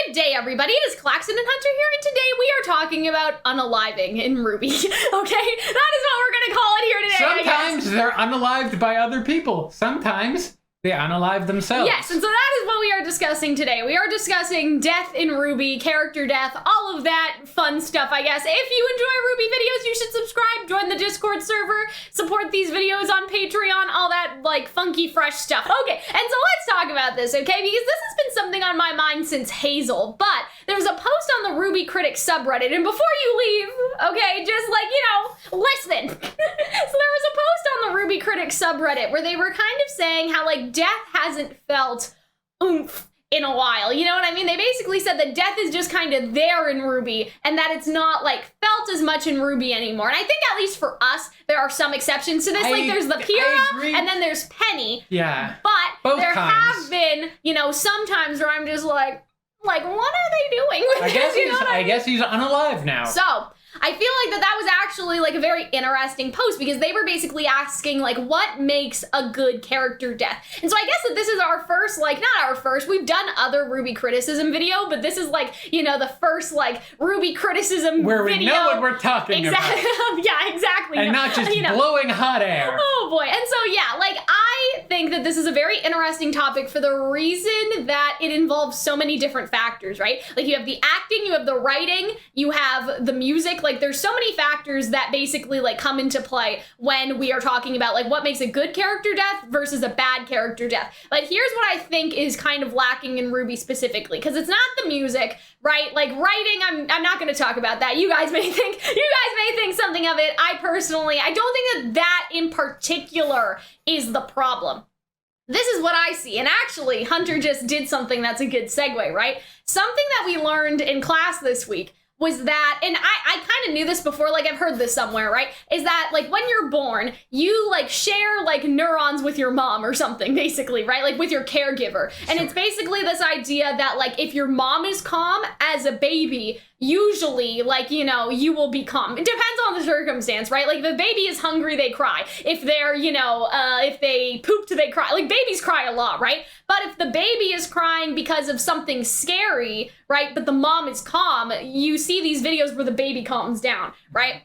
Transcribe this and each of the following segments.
Good day, everybody. It is Calxiyn and Hunter here, and today we are talking about unaliving in RWBY. Okay? That is what we're going to call it here today. Sometimes they're unalived by other people. Sometimes they unalive themselves. Yes, and so that is what we are discussing today. We are discussing death in RWBY, character death, all of that fun stuff, I guess. If you enjoy RWBY videos, you should subscribe, join the Discord server, support these videos on Patreon, all that, like, funky, fresh stuff. Okay, and so let's talk about this, okay? Because this has been something on my mind since Hazel, but there's a post on the RWBY Critics subreddit, and before you leave, okay, just, like, you know, listen. So there was a post on the RWBY Critics subreddit where they were kind of saying how, like, death hasn't felt oomph in a while. You know what I mean? They basically said that death is just kind of there in RWBY and that it's not like felt as much in RWBY anymore. And I think at least for us, there are some exceptions to this. Like there's the Pyrrha and then there's Penny. Yeah. But both there times have been, you know, some times where I'm just like, what are they doing with this? I guess he's unalive now. So I feel like that was actually like a very interesting post because they were basically asking like what makes a good character death. And so I guess that this is our first, like not our first, we've done other RWBY criticism video, but this is like, you know, the first like RWBY criticism where we video. know what we're talking about. Yeah, exactly. And not just blowing hot air. Oh boy. And so yeah, like I think that this is a very interesting topic for the reason that it involves so many different factors, right? Like you have the acting, you have the writing, you have the music. Like there's so many factors that basically like come into play when we are talking about like what makes a good character death versus a bad character death. But here's what I think is kind of lacking in RWBY specifically, because it's not the music, right? Like writing, I'm not going to talk about that. You guys may think something of it. I don't think that in particular is the problem. This is what I see. And actually, Hunter just did something that's a good segue, right? Something that we learned in class this week was that, and I kind of knew this before, like I've heard this somewhere, right? Is that like when you're born, you like share like neurons with your mom or something, basically, right? Like with your caregiver. And it's basically this idea that like if your mom is calm as a baby, usually, like, you know, you will be calm. It depends on the circumstance, right? Like, if the baby is hungry, they cry. If they're, you know, if they pooped, they cry. Like, babies cry a lot, right? But if the baby is crying because of something scary, right, but the mom is calm, you see these videos where the baby calms down, right?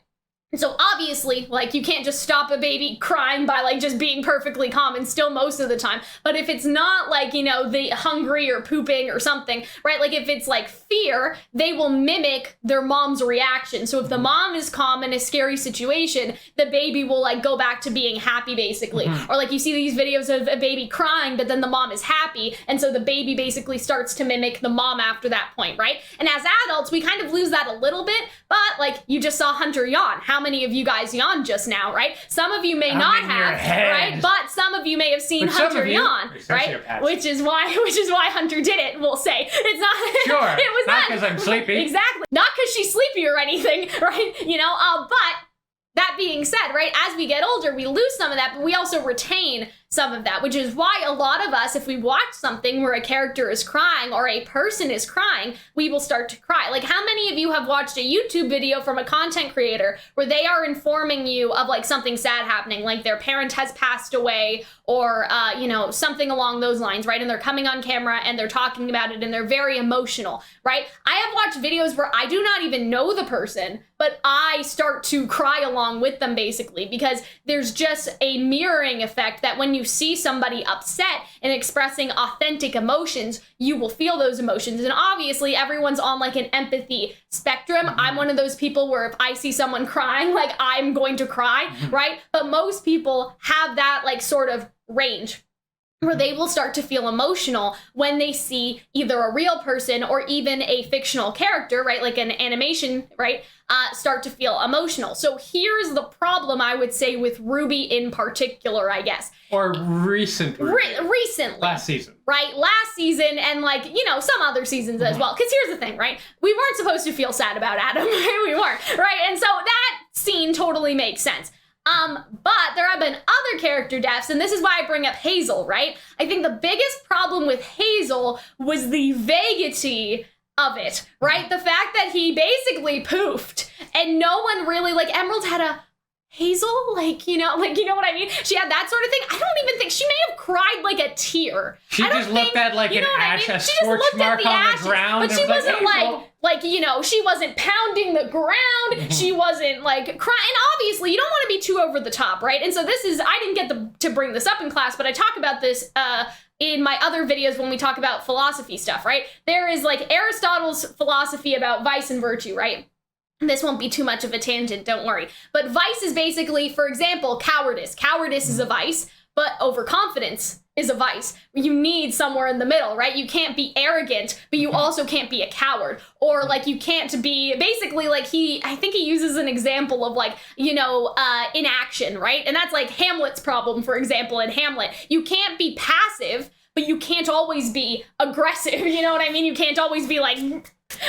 So obviously, like, you can't just stop a baby crying by, like, just being perfectly calm and still most of the time. But if it's not, like, you know, the hungry or pooping or something, right? Like, if it's, like, fear, they will mimic their mom's reaction. So if the mom is calm in a scary situation, the baby will, like, go back to being happy, basically. Or, like, you see these videos of a baby crying, but then the mom is happy. And so the baby basically starts to mimic the mom after that point, right? And as adults, we kind of lose that a little bit. But, like, you just saw Hunter yawn. How many of you guys yawned just now, right? Some of you may not have, right? But some of you may have seen Hunter yawn, right? Which is why Hunter did it, we'll say. It's not sure. It was not because I'm sleepy. Exactly. Not because she's sleepy or anything, right? You know, but that being said, right, as we get older, we lose some of that, but we also retain some of that, which is why a lot of us, if we watch something where a character is crying or a person is crying, we will start to cry. Like, how many of you have watched a YouTube video from a content creator where they are informing you of, like, something sad happening, like their parent has passed away or, you know, something along those lines, right? And they're coming on camera and they're talking about it and they're very emotional, right? I have watched videos where I do not even know the person, but I start to cry along with them, basically, because there's just a mirroring effect that when you see somebody upset and expressing authentic emotions, you will feel those emotions. And obviously everyone's on like an empathy spectrum. I'm one of those people where if I see someone crying, like I'm going to cry, right? But most people have that like sort of range where they will start to feel emotional when they see either a real person or even a fictional character, right? Like an animation, right? Start to feel emotional. So here's the problem, I would say, with RWBY in particular, I guess. Or recently. Recently. Last season. Right? Last season and, like, you know, some other seasons as well. Because here's the thing, right? We weren't supposed to feel sad about Adam, right? We weren't, right? And so that scene totally makes sense. But there have been other character deaths, and this is why I bring up Hazel, right? I think the biggest problem with Hazel was the vaguity of it, right? The fact that he basically poofed, and no one really, like, Emerald had a Hazel, like, you know what I mean? She had that sort of thing. I don't even think she may have cried like a tear. She just looked at like an ash, a scorch mark on the ground. But she wasn't like, you know, she wasn't pounding the ground. She wasn't like crying. And obviously, you don't want to be too over the top, right? And so I didn't get to bring this up in class, but I talk about this in my other videos when we talk about philosophy stuff, right? There is like Aristotle's philosophy about vice and virtue, right? This won't be too much of a tangent, don't worry. But vice is basically, for example, cowardice. Cowardice is a vice, but overconfidence is a vice. You need somewhere in the middle, right? You can't be arrogant, but you also can't be a coward. Or like you can't be, basically like I think he uses an example of like, you know, inaction, right? And that's like Hamlet's problem, for example, in Hamlet. You can't be passive, but you can't always be aggressive. You know what I mean? You can't always be like,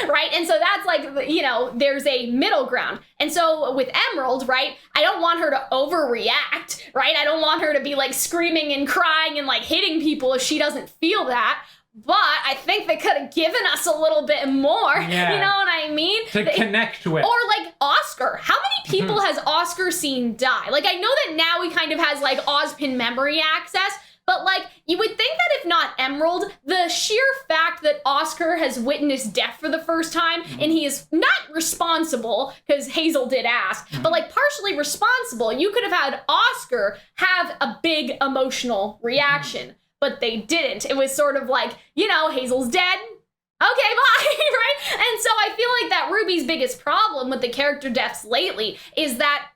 right? And so that's like, you know, there's a middle ground. And so with Emerald, right, I don't want her to overreact, right? I don't want her to be like screaming and crying and like hitting people if she doesn't feel that. But I think they could have given us a little bit more, you know what I mean? To connect with. Or like Oscar. How many people has Oscar seen die? Like, I know that now he kind of has like Ozpin memory access, but like, you would think that if not Emerald, the sheer fact that Oscar has witnessed death for the first time, and he is not responsible, because Hazel did ask, but like partially responsible, you could have had Oscar have a big emotional reaction, but they didn't. It was sort of like, you know, Hazel's dead. Okay, bye, right? And so I feel like that RWBY's biggest problem with the character deaths lately is that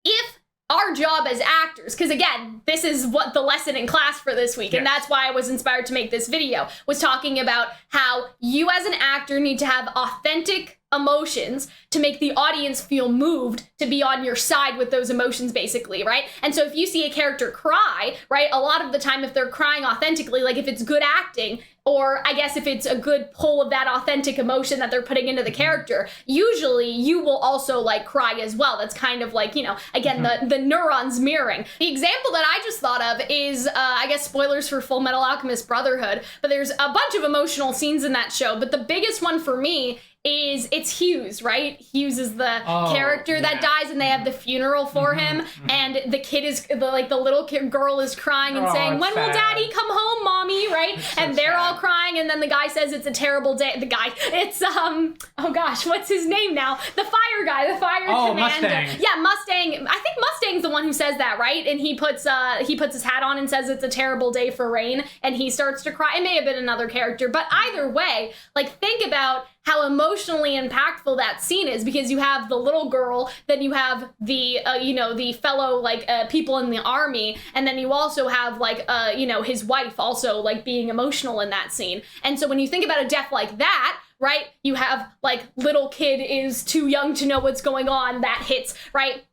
if our job as actors, because again, this is what the lesson in class for this week, and that's why I was inspired to make this video, was talking about how you as an actor need to have authentic emotions to make the audience feel moved to be on your side with those emotions, basically, right? And so if you see a character cry, right, a lot of the time if they're crying authentically, like if it's good acting, or I guess if it's a good pull of that authentic emotion that they're putting into the character, usually you will also like cry as well. That's kind of like, you know, again, the neurons mirroring. The example that I just thought of is, I guess spoilers for Full Metal Alchemist Brotherhood, but there's a bunch of emotional scenes in that show, but the biggest one for me is it's Hughes, right? Hughes is the character that dies, and they have the funeral for him, and the kid is the little girl is crying and saying, "When will Daddy come home, Mommy?" Right? And they're all crying, and then the guy says it's a terrible day. The guy, it's oh gosh, what's his name now? The fire guy, the fire commander. Mustang. Yeah, Mustang. I think Mustang's the one who says that, right? And he puts his hat on and says it's a terrible day for rain, and he starts to cry. It may have been another character, but either way, like think about how emotionally impactful that scene is, because you have the little girl, then you have the, you know, the fellow, like, people in the army, and then you also have, like, you know, his wife also, like, being emotional in that scene. And so when you think about a death like that, right, you have, like, little kid is too young to know what's going on, that hits, right?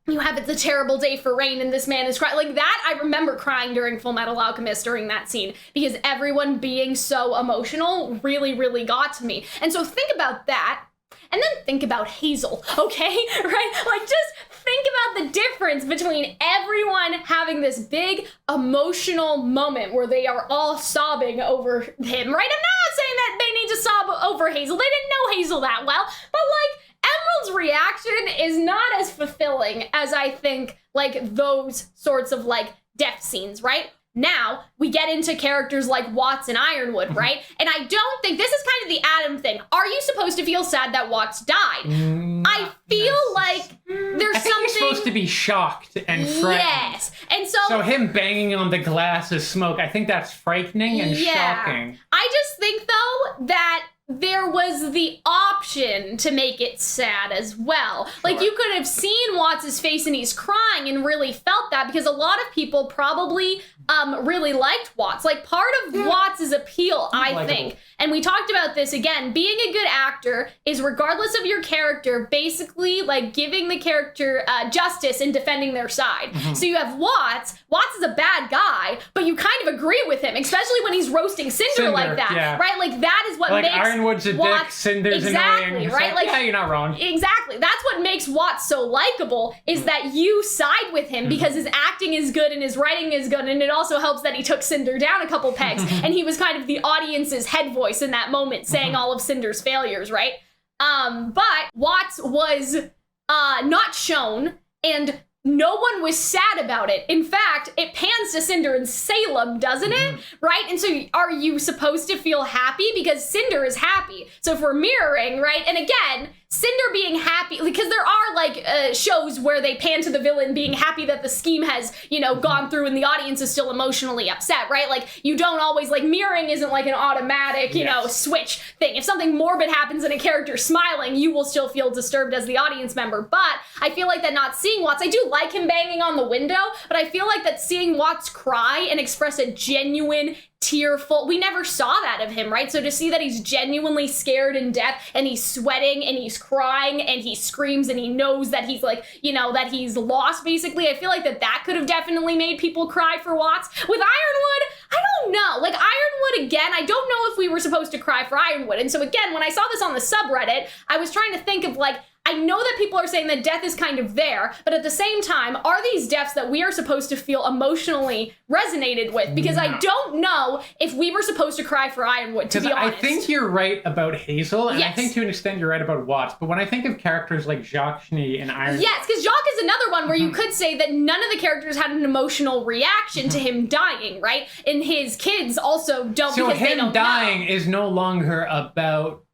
You have it's a terrible day for rain, and this man is crying. Like that, I remember crying during Full Metal Alchemist during that scene, because everyone being so emotional really, really got to me. And so think about that, and then think about Hazel, okay? Right? Like just think about the difference between everyone having this big emotional moment where they are all sobbing over him, right? I'm not saying that they need to sob over Hazel. They didn't know Hazel that well, but like, Emerald's reaction is not as fulfilling as I think like those sorts of like death scenes, right? Now we get into characters like Watts and Ironwood, right? And I don't think this is kind of the Adam thing. Are you supposed to feel sad that Watts died? I feel like there's something. He's supposed to be shocked and frightened. Yes, and so him banging on the glass of smoke, I think that's frightening and shocking. I just think though that there was the option to make it sad as well. Sure. Like you could have seen Watts' face and he's crying and really felt that, because a lot of people probably really liked Watts. Like part of Watts' appeal, I think, and we talked about this again, being a good actor is regardless of your character, basically like giving the character justice and defending their side. So you have Watts. Watts is a bad guy, but you kind of agree with him, especially when he's roasting Cinder like that, right? Like that is what like makes Ironwood's a Watts, dick, Cinder's exactly, annoying. Right? Like, yeah, you're not wrong. Exactly. That's what makes Watts so likable, is that you side with him because his acting is good and his writing is good, and it also helps that he took Cinder down a couple pegs, and he was kind of the audience's head voice in that moment, saying all of Cinder's failures, right? But Watts was not shown, and no one was sad about it. In fact, it pans to Cinder and Salem, doesn't it? Right? And so are you supposed to feel happy? Because Cinder is happy. So if we're mirroring, right? And again, Cinder being happy, because there are like shows where they pan to the villain being happy that the scheme has, gone through and the audience is still emotionally upset, right? Like you don't always, like mirroring isn't like an automatic, switch thing. If something morbid happens and a character's smiling, you will still feel disturbed as the audience member. But I feel like that not seeing Watts, I do like him banging on the window, but I feel like that seeing Watts cry and express a genuine tearful, we never saw that of him, right? So to see that he's genuinely scared in death and he's sweating and he's crying and he screams and he knows that he's like, that he's lost basically, I feel like that could have definitely made people cry for Watts. With Ironwood, I don't know. Like Ironwood, again, I don't know if we were supposed to cry for Ironwood. And so again, when I saw this on the subreddit, I was trying to think of like, I know that people are saying that death is kind of there, but at the same time, are these deaths that we are supposed to feel emotionally resonated with? Because I don't know if we were supposed to cry for Ironwood, to be honest. I think you're right about Hazel, and yes. I think to an extent you're right about Watts, but when I think of characters like Calxiyn and Ironwood... Yes, because Jacques is another one where you could say that none of the characters had an emotional reaction to him dying, right? And his kids also don't, so because they don't know. So him dying is no longer about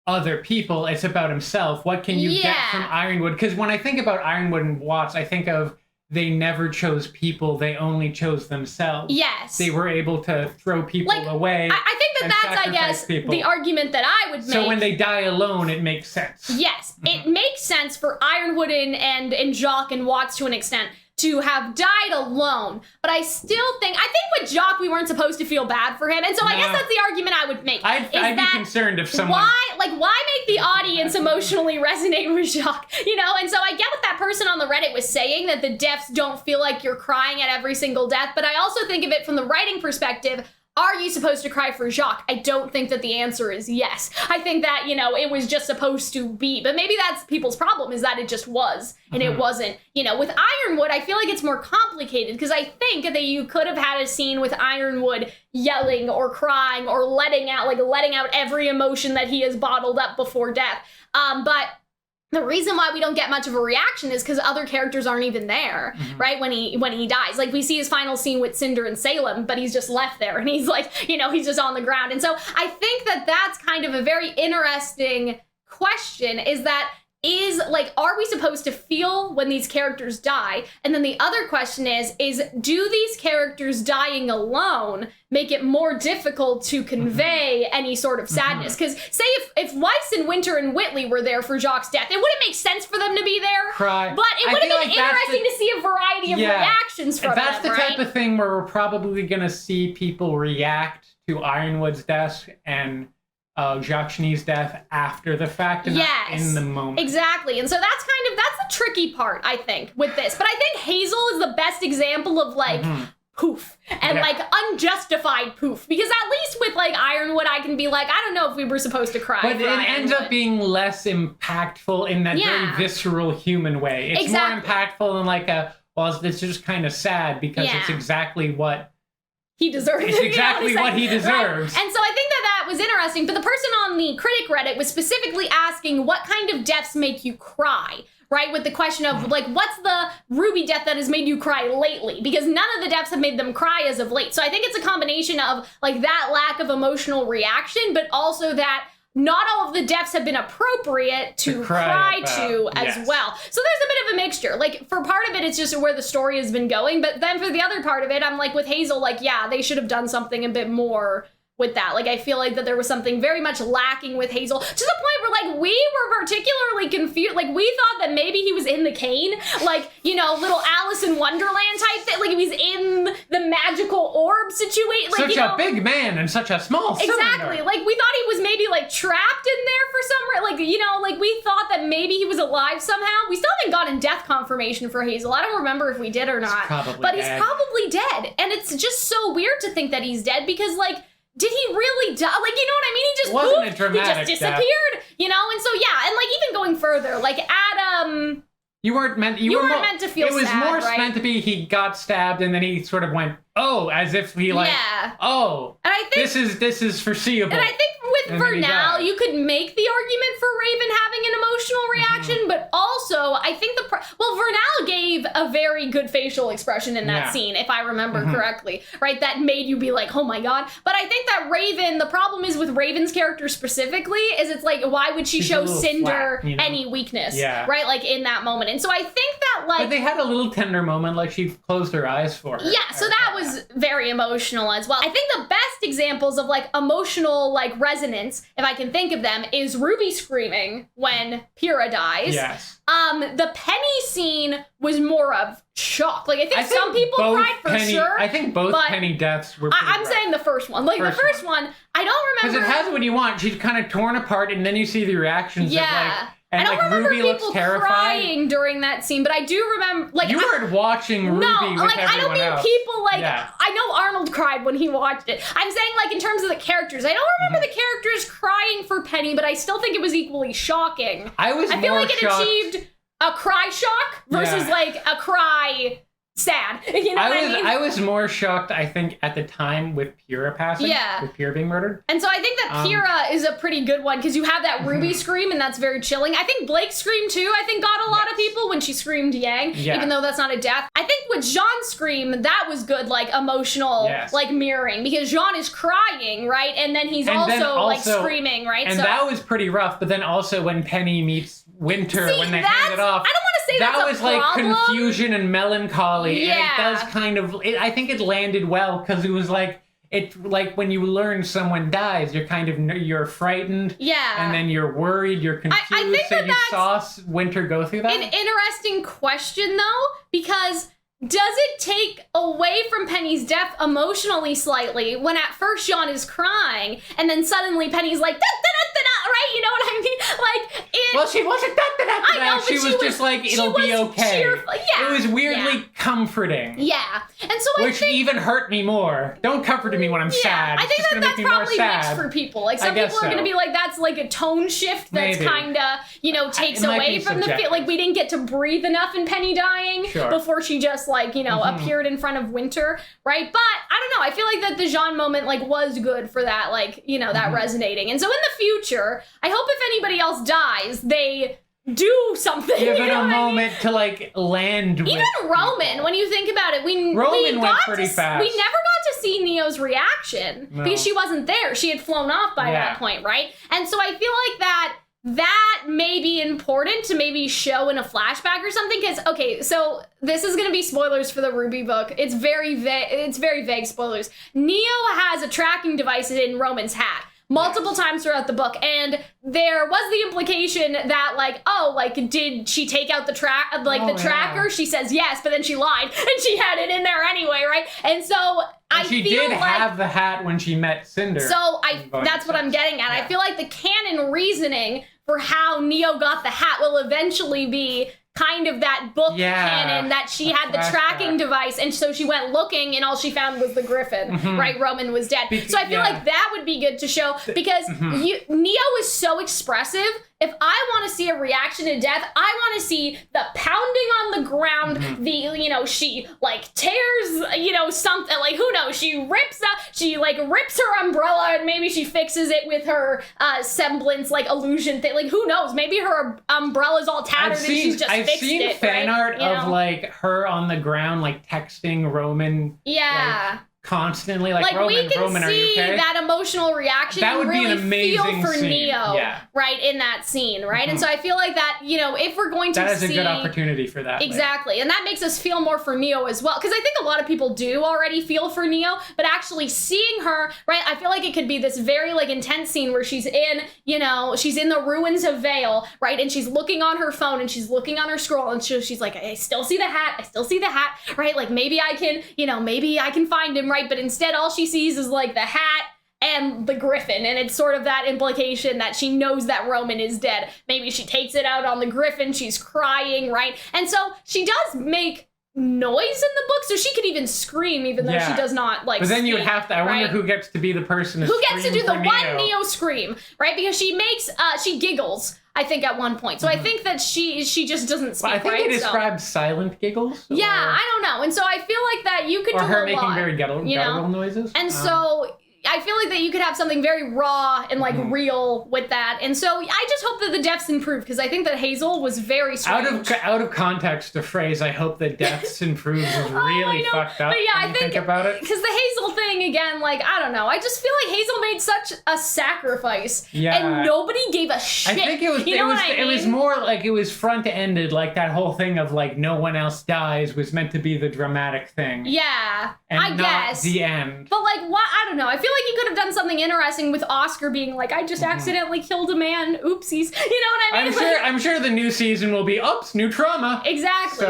other people, it's about himself. What can you get from Ironwood? Because when I think about Ironwood and Watts, I think of they never chose people, they only chose themselves. Yes. They were able to throw people away. I think that's, I guess, people. the argument that I would make. So when they die alone, it makes sense. Yes, it makes sense for Ironwood and Jacques and Watts to an extent to have died alone, but I still think, with Jacques, we weren't supposed to feel bad for him, and so I guess that's the argument I would make. I'd be concerned if someone... Why make the audience emotionally resonate with Jacques, And so I get what that person on the Reddit was saying, that the deaths don't feel like you're crying at every single death, but I also think of it from the writing perspective. Are you supposed to cry for Jacques? I don't think that the answer is yes. I think that, it was just supposed to be. But maybe that's people's problem, is that it just was. And it wasn't. With Ironwood, I feel like it's more complicated. Because I think that you could have had a scene with Ironwood yelling or crying or letting out every emotion that he has bottled up before death. But the reason why we don't get much of a reaction is because other characters aren't even there, right? When he dies. Like, we see his final scene with Cinder and Salem, but he's just left there, and he's like, he's just on the ground. And so I think that that's kind of a very interesting question, is that are we supposed to feel when these characters die? And then the other question is do these characters dying alone make it more difficult to convey any sort of sadness? Because say if Weiss and Winter and Whitley were there for Jacques' death, it wouldn't make sense for them to be there. Cry. But it would have been interesting to see a variety of reactions from them, that's the type of thing where we're probably going to see people react to Ironwood's death and Calxiy's death after the fact and not in the moment. Exactly. And so that's the tricky part, I think, with this. But I think Hazel is the best example of poof and unjustified poof, because at least with Ironwood I can be like, I don't know if we were supposed to cry, but it ends up being less impactful in that very visceral human way. It's more impactful in it's just kind of sad because it's exactly what he deserves. It's exactly what he deserves. Right? And so I think that was interesting. But the person on the critic Reddit was specifically asking what kind of deaths make you cry, right? With the question of what's the RWBY death that has made you cry lately? Because none of the deaths have made them cry as of late. So I think it's a combination of that lack of emotional reaction, but also that not all of the deaths have been appropriate to cry to as well. So there's a bit of a mixture. For part of it, it's just where the story has been going. But then for the other part of it, I'm with Hazel, they should have done something a bit more with that. I feel like that there was something very much lacking with Hazel, to the point where we were particularly confused. We thought that maybe he was in the cane, little Alice in Wonderland type thing. He was in the magical orb situation. Such a big man and such a small cylinder. Exactly. We thought he was maybe trapped in there for some reason. We thought that maybe he was alive somehow. We still haven't gotten death confirmation for Hazel. I don't remember if we did or not. He's probably dead. And it's just so weird to think that he's dead because did he really die? You know what I mean? He just wasn't a dramatic he just disappeared, death. And so and even going further, Adam, you weren't meant to feel sad. It was more meant to be he got stabbed and then he sort of went, oh, as if he oh, and I think this is foreseeable. And I think with for now, you could make the argument for Raven having an emotional reaction, but also also, I think Vernal gave a very good facial expression in that scene, if I remember correctly, right? That made you be like, oh my god. But I think that Raven, the problem is with Raven's character specifically, is it's like, why would she show Cinder flat, you know? any weakness, right? Like in that moment. And so I think that like... But they had a little tender moment, like she closed her eyes for her. Yeah, so that was very emotional as well. I think the best examples of like emotional like resonance, if I can think of them, is Ruby screaming when Pyrrha dies. Yes. The Penny scene was more of shock. Like I think some people cried for sure. I think both Penny deaths were I'm saying the first one. Like the first one, I don't remember. Because it has what you want. She's kind of torn apart, and then you see the reactions of like... And I don't remember Ruby people looks terrified. Crying during that scene, but I do remember, like... You weren't watching Ruby with everyone else. I don't mean people, like... Yeah. I know Arnold cried when he watched it. I'm saying, like, in terms of the characters. I don't remember the characters crying for Penny, but I still think it was equally shocking. I feel like it achieved a cry shock versus, like, a cry... sad. You know what I mean? I was more shocked, I think, at the time with Pyrrha passing. Yeah. With Pyrrha being murdered. And so I think that Pyrrha is a pretty good one because you have that Ruby scream and that's very chilling. I think Blake's scream too, I think got a lot of people when she screamed Yang, even though that's not a death. I think with Jean's scream, that was good, like emotional, like mirroring because Jean is crying, right? And then he's also like screaming, right? And that was pretty rough, but then also when Penny meets Winter, when they hand it off. I don't want to say that was like confusion and melancholy, and it does kind of. I think it landed well because it was like when you learn someone dies, you're frightened, and then you're worried, you're confused. I think so you saw Winter go through that. An interesting question though, because does it take away from Penny's death emotionally slightly when at first Jean is crying and then suddenly Penny's like, da-da-da-da-da, right? You know what I mean? Well, she wasn't da-da-da-da. I know, she was just like, it'll be okay. Cheerful. Yeah. It was weirdly comforting. Yeah. And so Which even hurt me more. Don't comfort me when I'm sad. I think that's probably mixed for people. Like some people are going to be like, that's like a tone shift that's kind of, takes away from the feel. Like we didn't get to breathe enough in Penny dying before she just appeared in front of Winter, right? But I don't know. I feel like that the Jean moment was good for that, that resonating. And so in the future, I hope if anybody else dies, they do something. Give it a moment to land with. Even Roman, when you think about it, Roman went pretty fast. We never got to see Neo's reaction because she wasn't there. She had flown off by that point, right? And so I feel like that may be important to maybe show in a flashback or something. Because, okay, so this is going to be spoilers for the RWBY book. It's very vague spoilers. Neo has a tracking device in Roman's hat multiple times throughout the book. And there was the implication that, did she take out the tracker? She says yes, but then she lied. And she had it in there anyway, right? And so... She did have the hat when she met Cinder. So that's what I'm getting at. I feel like the canon reasoning for how Neo got the hat will eventually be kind of that book canon that she had the tracking device and so she went looking and all she found was the griffin, right? Roman was dead. So I feel like that would be good to show because Neo is so expressive. If I want to see a reaction to death, I want to see the pounding on the ground, she tears, something, who knows, she rips her umbrella and maybe she fixes it with her semblance, illusion thing, who knows, maybe her umbrella's all tattered and she's just I've seen fan art of her on the ground, texting Roman. Yeah. Constantly, Roman, we can Roman, see are you okay? That emotional reaction. That would really be an amazing feel for scene. Neo, right, in that scene, right? And so I feel like that, if we're going to see... That is a good opportunity for that. Exactly, and that makes us feel more for Neo as well, because I think a lot of people do already feel for Neo, but actually seeing her, right, I feel like it could be this very, intense scene where she's in, she's in the ruins of Vale, right, and she's looking on her phone, and she's looking on her scroll, and she's like, I still see the hat, right, maybe I can find him, right, but instead all she sees is the hat and the griffin, and it's sort of that implication that she knows that Roman is dead. Maybe she takes it out on the griffin, she's crying, right? And so she does make noise in the book, so she could even scream even though she does not but then you would have to, I wonder who gets to be the person who gets to do the one Neo scream, right? Because she makes, she giggles, I think, at one point. So I think that she just doesn't speak, I think they described silent giggles. Yeah, I don't know. And so I feel like that you could do a lot. Or her making very guttural noises. And so I feel like that you could have something very raw and like real with that. And so I just hope that the deaths improve because I think that Hazel was very strange. Out of context, the phrase "I hope the deaths improve" is really fucked up. But yeah, when you think about it. Because the Hazel thing again, like I don't know. I just feel like Hazel made such a sacrifice, Yeah. and nobody gave a shit. I think it was. It was more like it was front ended. Like that whole thing of like no one else dies was meant to be the dramatic thing. Yeah, and I not guess the end. But like, what? I don't know. I feel like you could have done something interesting with Oscar being like, I just accidentally killed a man. Oopsies. You know what I mean? I'm sure the new season will be oops, new trauma. Exactly. So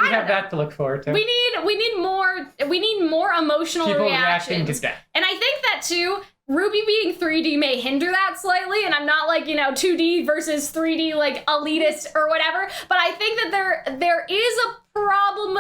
we I have that to look forward to. We need more emotional People reactions. reacting to death. And I think that too, RWBY being 3D may hinder that slightly, and I'm not like, 2D versus 3D like elitist or whatever, but I think that there is a problem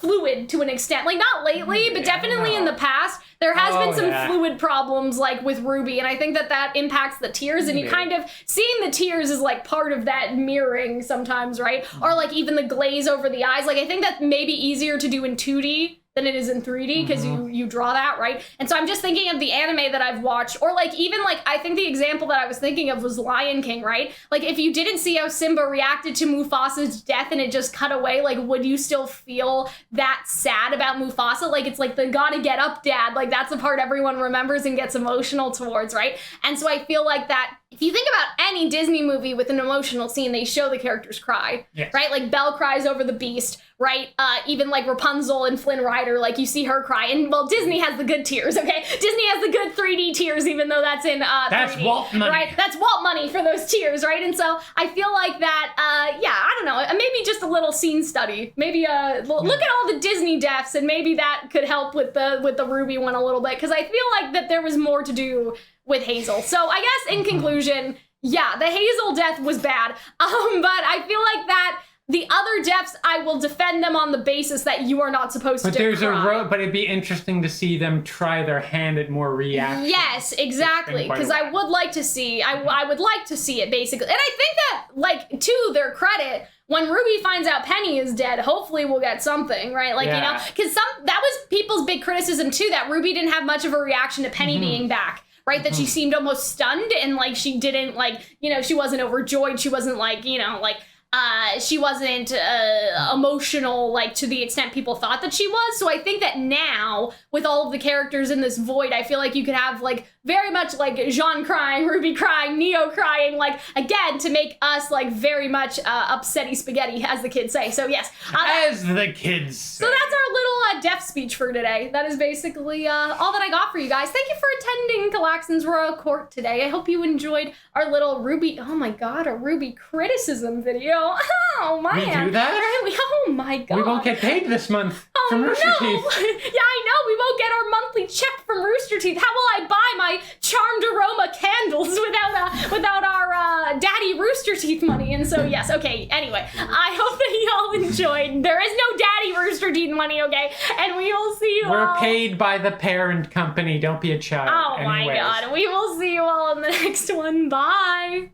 fluid to an extent. Like not lately, but definitely in the past. There has been some fluid problems like with RWBY, and I think that impacts the tears, and you kind of seeing the tears is like part of that mirroring sometimes, right? Or like even the glaze over the eyes. Like I think that may be easier to do in 2D than it is in 3D because you draw that, right? And so I'm just thinking of the anime that I've watched, or like even like I think the example that I was thinking of was Lion King, right? Like if you didn't see how Simba reacted to Mufasa's death and it just cut away, like would you still feel that sad about Mufasa? Like it's like the gotta get up dad, like that's the part everyone remembers and gets emotional towards, right? And so I feel like that if you think about any Disney movie with an emotional scene, they show the characters cry, right? Like Belle cries over the Beast, right? Even like Rapunzel and Flynn Rider, like you see her cry. And well, Disney has the good tears, okay? Disney has the good 3D tears, even though that's in 3D. That's Walt money. Right? That's Walt money for those tears, right? And so I feel like that, I don't know, maybe just a little scene study. Maybe look at all the Disney deaths, and maybe that could help with the RWBY one a little bit, because I feel like that there was more to do with Hazel. So I guess in conclusion, yeah, the Hazel death was bad. But I feel like that the other deaths, I will defend them on the basis that you are not supposed to cry. But it'd be interesting to see them try their hand at more reaction. Yes, exactly. Because I would like to see, I would like to see it basically. And I think that, like, to their credit, when RWBY finds out Penny is dead, hopefully we'll get something, right? Like, because that was people's big criticism too, that RWBY didn't have much of a reaction to Penny being back. Right, that she seemed almost stunned, and like she didn't she wasn't overjoyed. She wasn't she wasn't emotional like to the extent people thought that she was. So I think that now with all of the characters in this void, I feel like you could have like very much like Jean crying, RWBY crying, Neo crying, like again to make us like very much upsetty spaghetti, as the kids say. So yes, as the kids say. So that's our little death speech for today. That is basically all that I got for you guys. Thank you for attending Calxiyn's Royal Court today. I hope you enjoyed our little RWBY. Oh my God, a RWBY criticism video. Oh man, we do that? Oh my God, we won't get paid this month from Rooster Teeth. Yeah, I know. We won't get our monthly check from Rooster Teeth. How will I buy my charmed aroma candles without our daddy Rooster Teeth money? And so yes, okay. Anyway, I hope that y'all enjoyed. There is no daddy Rooster Teeth money, okay? And we will see you. We're paid by the parent company. Don't be a child. Oh my God. We will see you all in the next one. Bye.